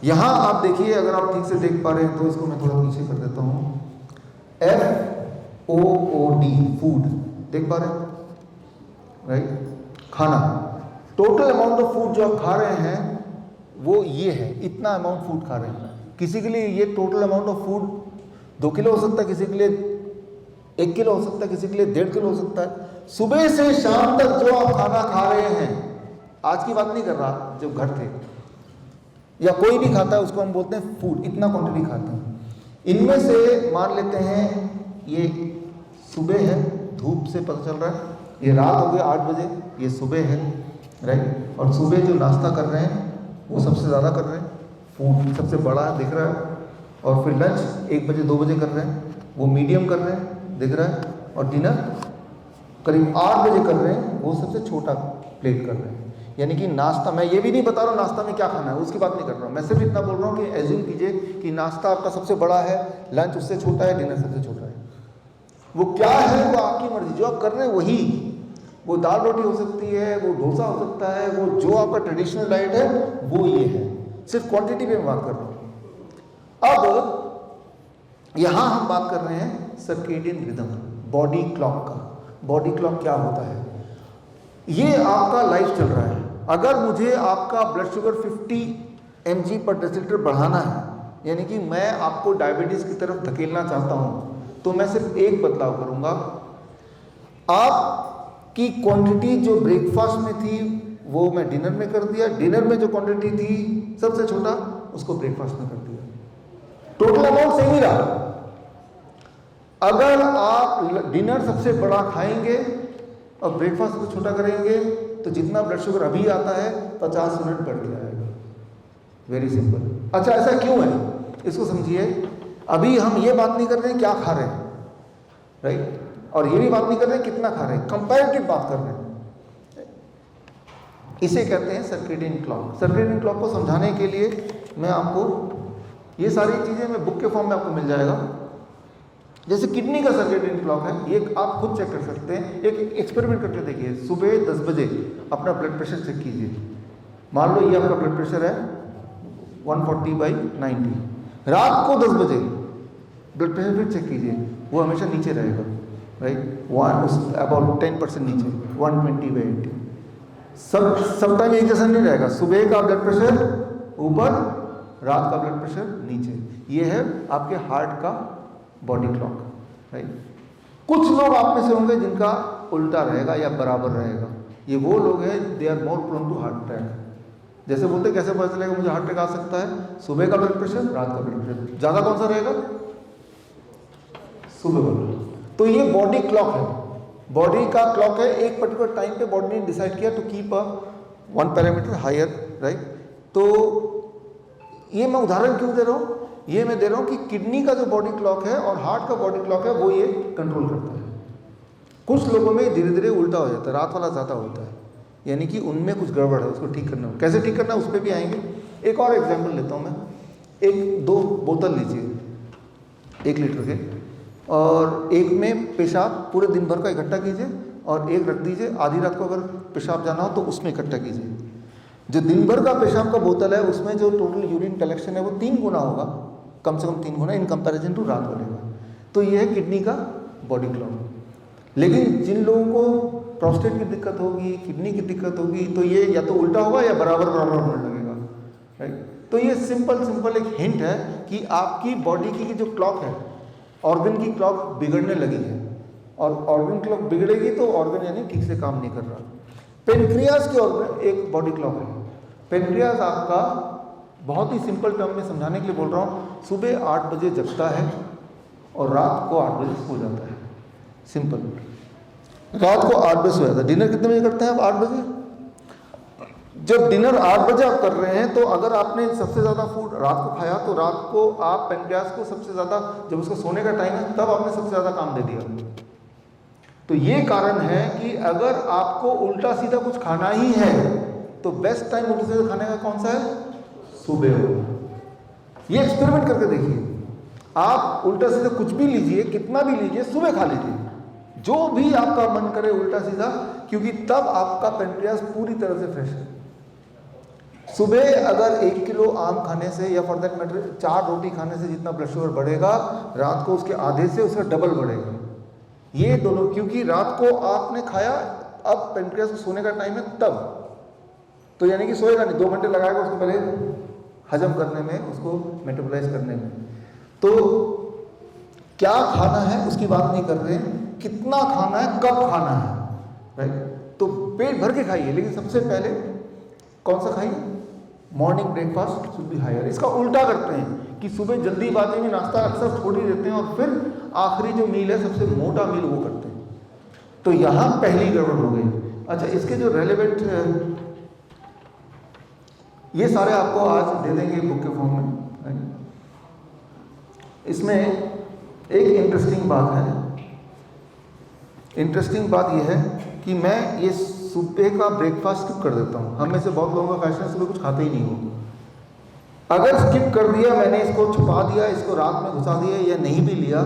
यहां आप देखिए, अगर आप ठीक से देख पा रहे हैं तो इसको मैं थोड़ा पीछे कर देता हूं। FOOD, फूड, देख पा रहे हैं, राइट, खाना। टोटल अमाउंट ऑफ फूड जो आप खा रहे हैं वो ये है, इतना अमाउंट फूड खा रहे हैं। किसी के लिए ये total amount of food 2 kilo हो सकता है, किसी के लिए 1 किलो हो सकता है, किसी के लिए 1.5 किलो हो सकता है। सुबह से शाम तक जो आप खाना खा रहे हैं, आज की बात नहीं कर रहा, जब घर थे या कोई भी खाता है उसको हम बोलते हैं फूड, इतना क्वांटिटी खाते हैं। इनमें से मान लेते हैं ये सुबह है, धूप से पता चल रहा है, ये रात हो गया 8 बजे, ये सुबह है, राइट। और सुबह जो नाश्ता कर रहे हैं वो सबसे ज़्यादा कर रहे हैं, फूड सबसे बड़ा दिख रहा है। और फिर लंच 1 बजे 2 बजे कर रहे हैं, वो मीडियम कर रहे हैं, दिख रहा है। और डिनर करीब 8 बजे कर रहे हैं, वो सबसे छोटा प्लेट कर रहे हैं। यानी कि नाश्ता, मैं ये भी नहीं बता रहा हूँ नाश्ता में क्या खाना है, उसकी बात नहीं कर रहा हूँ, मैं सिर्फ इतना बोल रहा हूँ कि एज्यूम कीजिए कि नाश्ता आपका सबसे बड़ा है, लंच उससे छोटा है, डिनर सबसे छोटा है। वो क्या है, वो आपकी मर्जी, जो आप कर रहे हैं वही। वो दाल रोटी हो सकती है, वो डोसा हो सकता है, वो जो आपका ट्रेडिशनल डाइट है वो ये है। सिर्फ क्वांटिटी पे मैं बात कर रहा हूँ। अब यहाँ हम बात कर रहे हैं सर्केडियन रिदम, बॉडी क्लॉक का। बॉडी क्लॉक क्या होता है? ये आपका लाइफ चल रहा है। अगर मुझे आपका ब्लड शुगर 50 mg/dL बढ़ाना है, यानी कि मैं आपको डायबिटीज़ की तरफ धकेलना चाहता हूँ, तो मैं सिर्फ एक बदलाव करूँगा। आपकी क्वांटिटी जो ब्रेकफास्ट में थी वो मैं डिनर में कर दिया, डिनर में जो क्वांटिटी थी सबसे छोटा उसको ब्रेकफास्ट में कर दिया। टोटल अमाउंट सेम ही रहा। अगर आप डिनर सबसे बड़ा खाएंगे और ब्रेकफास्ट को छोटा करेंगे तो जितना ब्लड शुगर अभी आता है 50 यूनिट बढ़ के आएगा। Very simple. अच्छा, ऐसा क्यों है इसको समझिए। अभी हम ये बात नहीं कर रहे हैं क्या खा रहे हैं, राइट, और ये भी बात नहीं कर रहे हैं कितना खा रहे हैं, कंपैरेटिव बात कर रहे हैं। इसे कहते हैं सर्केडियन क्लॉक। सर्केडियन क्लॉक को समझाने के लिए मैं आपको ये सारी चीज़ें मैं बुक के फॉर्म में आपको मिल जाएगा। जैसे किडनी का सर्केडियन क्लॉक है, ये आप खुद चेक कर सकते हैं। एक एक्सपेरिमेंट करके देखिए, सुबह 10 बजे अपना ब्लड प्रेशर चेक कीजिए। मान लो ये आपका ब्लड प्रेशर है 140/90। रात को 10 बजे ब्लड प्रेशर फिर चेक कीजिए, वो हमेशा नीचे रहेगा, राइट, अबाउट 10% नीचे, 120/80। सब टाइम एक जैसा नहीं रहेगा। सुबह का ब्लड प्रेशर ऊपर, रात का ब्लड प्रेशर नीचे। ये है आपके हार्ट का बॉडी क्लॉक, राइट। कुछ लोग आप में से होंगे जिनका उल्टा रहेगा या बराबर रहेगा। ये वो लोग हैं, they are more prone to heart attack. जैसे बोलते कैसे पता चलेगा मुझे हार्ट अटैक आ सकता है? सुबह का ब्लड प्रेशर, रात का ब्लड प्रेशर, ज़्यादा कौन सा रहेगा? सुबह वाला। तो ये बॉडी क्लॉक है, बॉडी का क्लॉक है। एक पर्टिकुलर टाइम पे बॉडी ने डिसाइड किया to keep one parameter higher, right. तो ये मैं उदाहरण क्यों दे रहा हूँ? ये मैं दे रहा हूँ कि किडनी का जो बॉडी क्लॉक है और हार्ट का बॉडी क्लॉक है वो ये कंट्रोल करता है। कुछ लोगों में धीरे धीरे उल्टा हो जाता है, रात वाला ज़्यादा होता है, यानी कि उनमें कुछ गड़बड़ है, उसको ठीक करना है। कैसे ठीक करना है उस पर भी आएंगे। एक और एग्जाम्पल लेता हूँ मैं। 1-2 बोतल लीजिए 1 लीटर के, और एक में पेशाब पूरे दिन भर का इकट्ठा कीजिए और एक रख दीजिए। आधी रात को अगर पेशाब जाना हो तो उसमें इकट्ठा कीजिए। जो दिन भर का पेशाब का बोतल है उसमें जो टोटल यूरिन कलेक्शन है वो 3 गुना होगा, कम से कम 3 गुना इन कंपैरिजन टू रात वाले का। तो ये है किडनी का बॉडी क्लॉक। लेकिन जिन लोगों को प्रोस्टेट की दिक्कत होगी, किडनी की दिक्कत होगी, तो ये या तो उल्टा होगा या बराबर बराबर होने लगेगा, राइट। तो ये सिंपल एक हिंट है कि आपकी बॉडी की जो क्लॉक है, ऑर्गन की क्लॉक बिगड़ने लगी है। और ऑर्गन क्लॉक बिगड़ेगी तो ऑर्गन यानी ठीक से काम नहीं कर रहा। पेनक्रियाज की ऑर्गन एक बॉडी क्लॉक है। पेनक्रियाज आपका, बहुत ही सिंपल टर्म में समझाने के लिए बोल रहा हूँ, सुबह 8 बजे जगता है और रात को 8 बजे सो जाता है। सिंपल, रात को 8 बजे सो जाता है। डिनर कितने बजे करते हैं आप? 8 बजे। जब डिनर 8 बजे आप कर रहे हैं तो अगर आपने सबसे ज़्यादा फूड रात को खाया तो रात को आप पेनक्रियाज को सबसे ज़्यादा, जब उसको सोने का टाइम है तब आपने सबसे ज़्यादा काम दे दिया। तो ये कारण है कि अगर आपको उल्टा सीधा कुछ खाना ही है तो बेस्ट टाइम उल्टा सीधा खाने का कौन सा है? सुबह हो। ये एक्सपेरिमेंट करके देखिए, आप उल्टा सीधा कुछ भी लीजिए, कितना भी लीजिए, सुबह खा लीजिए जो भी आपका मन करे उल्टा सीधा, क्योंकि तब आपका पेनक्रियाज पूरी तरह से फ्रेश है। सुबह अगर 1 किलो आम खाने से या फॉर दैट मैटर 4 रोटी खाने से जितना ब्लड शुगर बढ़ेगा, रात को उसके आधे से उसका डबल बढ़ेगा। ये दोनों, क्योंकि रात को आपने खाया, अब पेनक्रियास को सोने का टाइम है तब, तो यानी कि सोएगा नहीं, 2 घंटे लगाएगा उसको पहले हजम करने में, उसको मेटाबोलाइज करने में। तो क्या खाना है उसकी बात नहीं कर रहे हैं, कितना खाना है, कब खाना है, राइट। तो पेट भर के खाइए, लेकिन सबसे पहले कौन सा खाइए, morning breakfast should be higher. इसका उल्टा करते हैं कि सुबह जल्दीबाजी में नाश्ता अक्सर छोड़ ही देते हैं और फिर आखिरी जो मील है, सबसे मोटा मील वो करते हैं। तो यहाँ पहली गड़बड़ हो गई। अच्छा, इसके जो रेलेवेंट ये सारे आपको आज दे देंगे बुक के फॉर्म में। इसमें एक इंटरेस्टिंग बात है, इंटरेस्टिंग बात यह है कि मैं ये सुबह का ब्रेकफास्ट स्किप कर देता हूँ। हम में से बहुत लोगों का फैशन सुबह कुछ खाते ही नहीं हो। अगर स्किप कर दिया मैंने, इसको छुपा दिया, इसको रात में घुसा दिया या नहीं भी लिया,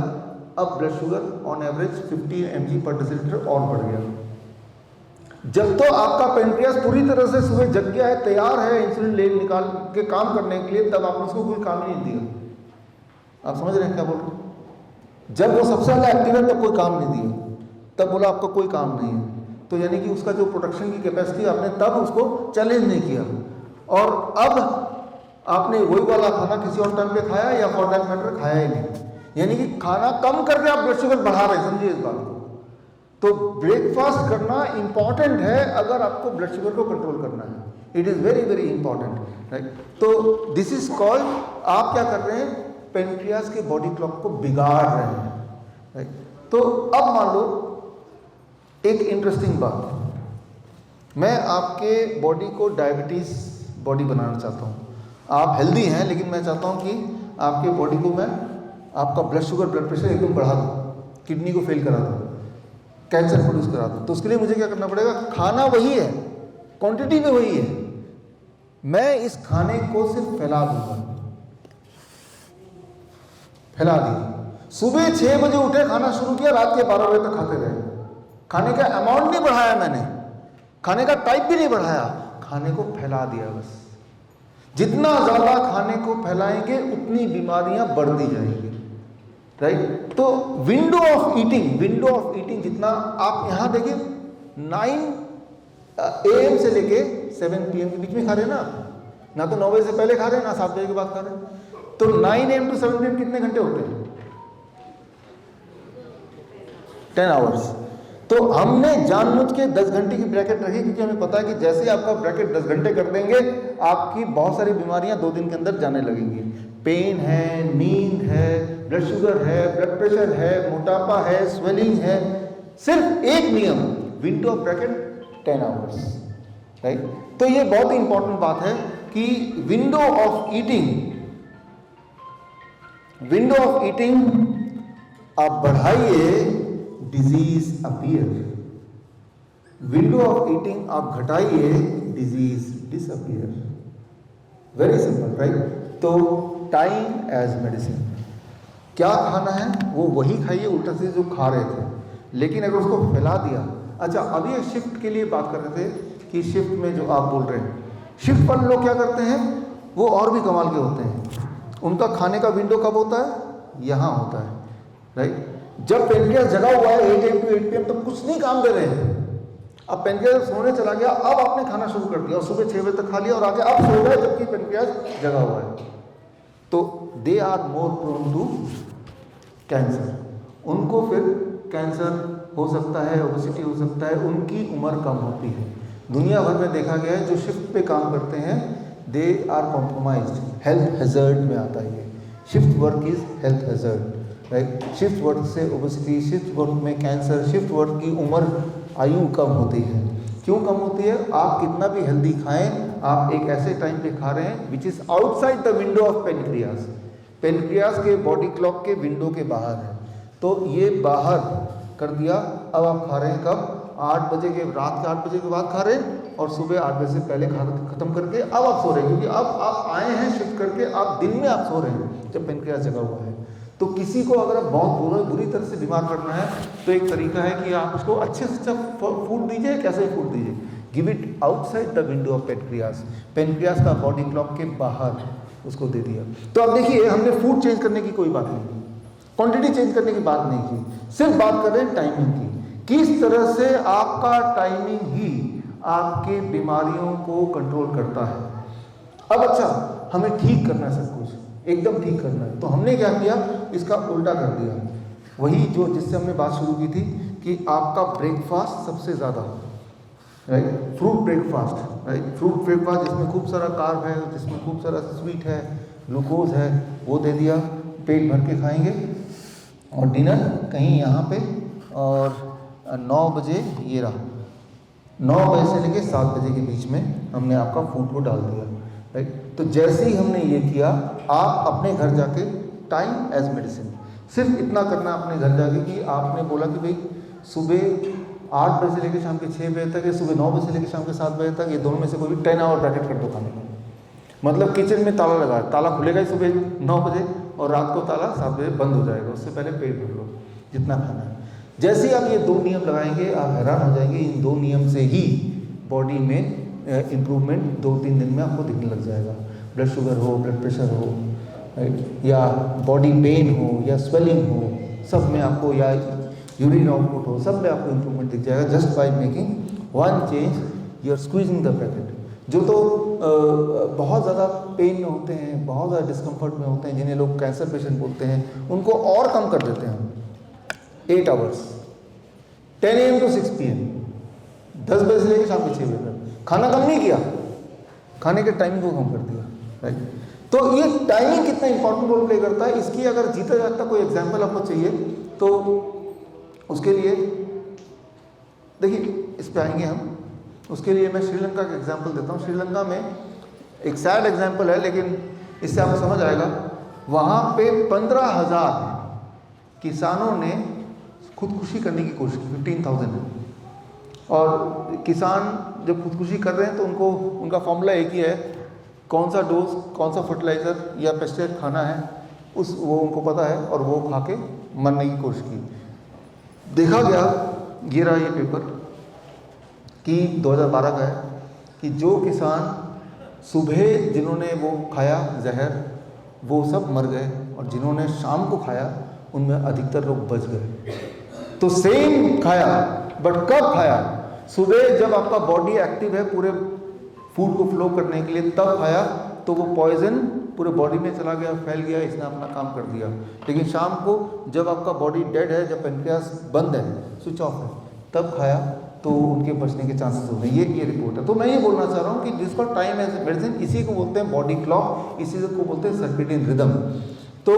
अब blood sugar on average 50 mg पर डेसीलीटर और बढ़ गया। जब तो आपका पेनक्रियास पूरी तरह से सुबह जग गया है, तैयार है इंसुलिन ले निकाल के काम करने के लिए, तब आपने उसको कोई काम ही नहीं दिया। आप समझ रहे हैं क्या बोल रहे हैं? जब वो सबसे ज़्यादा एक्टिव है तब कोई काम नहीं दिया, तब बोला आपका कोई काम नहीं है। तो यानी कि उसका जो प्रोडक्शन की कैपेसिटी आपने तब उसको चैलेंज नहीं किया, और अब आपने वही वाला खाना किसी और टाइम पे खाया या फॉर दैट मैटर खाया ही नहीं, यानी कि खाना कम करके आप ब्लड शुगर बढ़ा रहे हैं। समझिए इस बात को। तो ब्रेकफास्ट करना इंपॉर्टेंट है अगर आपको ब्लड शुगर को कंट्रोल करना है। It is very very important, right. तो दिस इज कॉल्ड, आप क्या कर रहे हैं, पेनक्रियास के बॉडी क्लॉक को बिगाड़ रहे हैं, राइट। तो अब मान लो एक इंटरेस्टिंग बात, मैं आपके बॉडी को डायबिटीज़ बॉडी बनाना चाहता हूँ। आप हेल्दी हैं, लेकिन मैं चाहता हूँ कि आपके बॉडी को मैं, आपका ब्लड शुगर ब्लड प्रेशर एकदम बढ़ा दूँ, किडनी को फेल करा दूँ, कैंसर प्रोड्यूस करा दूँ। तो उसके लिए मुझे क्या करना पड़ेगा, खाना वही है, क्वांटिटी में वही है, मैं इस खाने को सिर्फ फैला दूंगा, फैला दिया। सुबह 6 बजे उठे, खाना शुरू किया, रात के 12 बजे तक खाते रहे। खाने का अमाउंट नहीं बढ़ाया मैंने, खाने का टाइप भी नहीं बढ़ाया, खाने को फैला दिया बस। जितना ज़्यादा खाने को फैलाएंगे उतनी बीमारियां बढ़ती जाएंगी, राइट। तो विंडो ऑफ ईटिंग जितना आप यहाँ देखिए, 9 AM से लेके 7 PM के बीच में खा रहे हैं ना तो 9 बजे से पहले खा रहे हैं, ना 7 बजे के बाद खा रहे हैं। तो 9 AM to 7 PM कितने घंटे होते हैं, 10 आवर्स। तो हमने जानबूझ के 10 घंटे की ब्रैकेट रखी, क्योंकि हमें पता है कि जैसे ही आपका ब्रैकेट 10 घंटे कर देंगे, आपकी बहुत सारी बीमारियां 2 दिन के अंदर जाने लगेंगी। पेन है, नींद है, ब्लड शुगर है, ब्लड प्रेशर है, मोटापा है, स्वेलिंग है। सिर्फ एक नियम, window of bracket 10 hours, right. तो ये बहुत ही इंपॉर्टेंट बात है कि विंडो ऑफ ईटिंग आप बढ़ाइए, disease appear. Window of eating आप घटाइए, disease disappear. Very simple, right. तो टाइम एज मेडिसिन, क्या खाना है वो वही खाइए, उल्टा से जो खा रहे थे, लेकिन अगर उसको फैला दिया। अच्छा, अभी एक शिफ्ट के लिए बात कर रहे थे कि शिफ्ट में जो आप बोल रहे हैं, शिफ्ट पर लोग क्या करते हैं, वो और भी कमाल के होते हैं। उनका खाने का विंडो कब होता है, यहाँ होता है, राइट। जब पेनक्रियास जगा हुआ है 8 AM to 8 PM, तो कुछ नहीं काम कर रहे हैं। अब पेनक्रियास सोने चला गया, अब आपने खाना शुरू कर दिया और सुबह 6 बजे तक खा लिया और आगे आप सो गए जबकि पेनक्रियास जगा हुआ है, तो they are more prone to cancer. उनको फिर कैंसर हो सकता है, ओबेसिटी हो सकता है, उनकी उम्र कम होती है। दुनिया भर में देखा गया है जो शिफ्ट पे काम करते हैं, they are compromised, health hazard में आता है। Shift work is health hazard, right. Shift work से ओबेसिटी, शिफ्ट वर्क में कैंसर, शिफ्ट वर्क की उम्र आयु कम होती है। क्यों कम होती है, आप कितना भी हेल्दी खाएं, आप एक ऐसे टाइम पे खा रहे हैं which is outside the window of pancreas. Pancreas के बॉडी क्लॉक के विंडो के बाहर है, तो ये बाहर कर दिया। अब आप खा रहे हैं कब, 8 बजे के, रात के 8 बजे के बाद खा रहे हैं और सुबह 8 बजे से पहले खा खत्म करके अब आप सो रहे हैं, क्योंकि अब आप आए हैं शिफ्ट करके, आप दिन में आप सो रहे हैं जब पेनक्रियास जगा हुआ है। तो किसी को अगर आप बहुत बुरी तरह से बीमार करना है, तो एक तरीका है कि आप उसको अच्छे से अच्छा फूड दीजिए। कैसे फूड दीजिए give it outside the window of pancreas, pancreas का बॉडी क्लॉक के बाहर उसको दे दिया। तो अब देखिए हमने फूड चेंज करने की कोई बात नहीं की, क्वांटिटी चेंज करने की बात नहीं की, सिर्फ बात कर रहे हैं टाइमिंग की। किस तरह से आपका टाइमिंग ही आपके बीमारियों को कंट्रोल करता है। अब अच्छा, हमें ठीक करना है, सब कुछ एकदम ठीक करना है, तो हमने क्या किया, इसका उल्टा कर दिया। वही जो जिससे हमने बात शुरू की थी कि आपका ब्रेकफास्ट सबसे ज़्यादा, right, fruit breakfast, right, fruit breakfast जिसमें खूब सारा कार्ब है, जिसमें खूब सारा स्वीट है, ग्लूकोज है, वो दे दिया, पेट भर के खाएंगे। और डिनर कहीं यहाँ पे, और 9 बजे, ये रहा 9 बजे से लेके 7 बजे के बीच में हमने आपका फूड को डाल दिया, राइट। तो जैसे ही हमने ये किया, आप अपने घर जाके टाइम एज मेडिसिन, सिर्फ इतना करना अपने घर जाके कि आपने बोला कि भाई सुबह 8 बजे से लेकर शाम के 6 बजे तक, या सुबह 9 बजे से लेकर शाम के 7 बजे तक, ये दोनों में से कोई भी 10 आवर ब्रैकेट कर दो खाने का। मतलब किचन में ताला लगा, ताला खुलेगा ही सुबह 9 बजे और रात को ताला 7 बजे बंद हो जाएगा, उससे पहले पेट भर लो जितना खाना है। जैसे ही आप ये 2 नियम लगाएंगे, आप हैरान हो जाएंगे, इन 2 नियम से ही बॉडी में इम्प्रूवमेंट 2-3 दिन में आपको दिखने लग जाएगा। ब्लड शुगर हो, ब्लड प्रेशर हो, राइट, या बॉडी पेन हो, या स्वेलिंग हो, सब में आपको, या यूरिन आउटपुट हो, सब में आपको इम्प्रूवमेंट दिख जाएगा just by making one change, you are squeezing the bracket. जो तो बहुत ज़्यादा पेन में होते हैं, बहुत ज़्यादा डिस्कम्फर्ट में होते हैं, जिन्हें लोग कैंसर पेशेंट बोलते हैं, उनको और कम कर देते हैं हम 8 आवर्स, 10 AM to 6 PM, 10 बजे से लेकर शाम के 6 बजे तक। खाना कम नहीं किया, खाने के टाइमिंग को कम कर दिया, राइट। तो ये टाइमिंग कितना इंपॉर्टेंट रोल प्ले करता है, इसकी अगर जीता जाता कोई एग्जाम्पल आपको चाहिए तो उसके लिए देखिए, इस पे आएंगे हम। उसके लिए मैं श्रीलंका का एग्जाम्पल देता हूँ। श्रीलंका में एक सैड एग्जाम्पल है, लेकिन इससे आपको समझ आएगा। वहाँ पे 15,000 किसानों ने खुदकुशी करने की कोशिश की, 15,000 है। और किसान जब खुदकुशी कर रहे हैं तो उनको, उनका फॉर्मूला एक ही है, कौन सा डोज, कौन सा फर्टिलाइज़र या पेस्टिसाइड खाना है, वो उनको पता है, और वो खा के मरने की कोशिश की। देखा गया, ये रहा ये पेपर कि 2012 का है, कि जो किसान सुबह जिन्होंने वो खाया जहर, वो सब मर गए, और जिन्होंने शाम को खाया उनमें अधिकतर लोग बच गए। तो सेम खाया, बट कब खाया? सुबह जब आपका बॉडी एक्टिव है पूरे फूड को फ्लो करने के लिए, तब खाया तो वो पॉइजन पूरे बॉडी में चला गया, फैल गया, इसने अपना काम कर दिया। लेकिन शाम को जब आपका बॉडी डेड है, जब पेनक्रियास बंद है, स्विच ऑफ है, तब खाया तो उनके बचने के चांसेस हो गए। ये रिपोर्ट है। तो मैं ये बोलना चाह रहा हूँ कि जिसका टाइम एज मेडिसिन, इसी को बोलते हैं बॉडी क्लॉक, इसी को बोलते हैं सर्केडियन रिदम। तो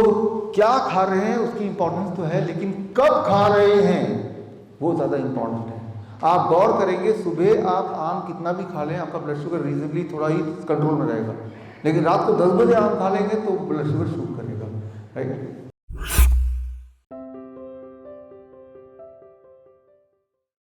क्या खा रहे हैं उसकी इंपॉर्टेंस तो है, लेकिन कब खा रहे हैं वो ज़्यादा इंपॉर्टेंट है। आप गौर करेंगे, सुबह आप आम कितना भी खा लें, आपका ब्लड शुगर रीजनेबली थोड़ा ही कंट्रोल में रहेगा, लेकिन रात को 10 बजे आम खा लेंगे तो ब्लड शुगर शूट करेगा, राइट।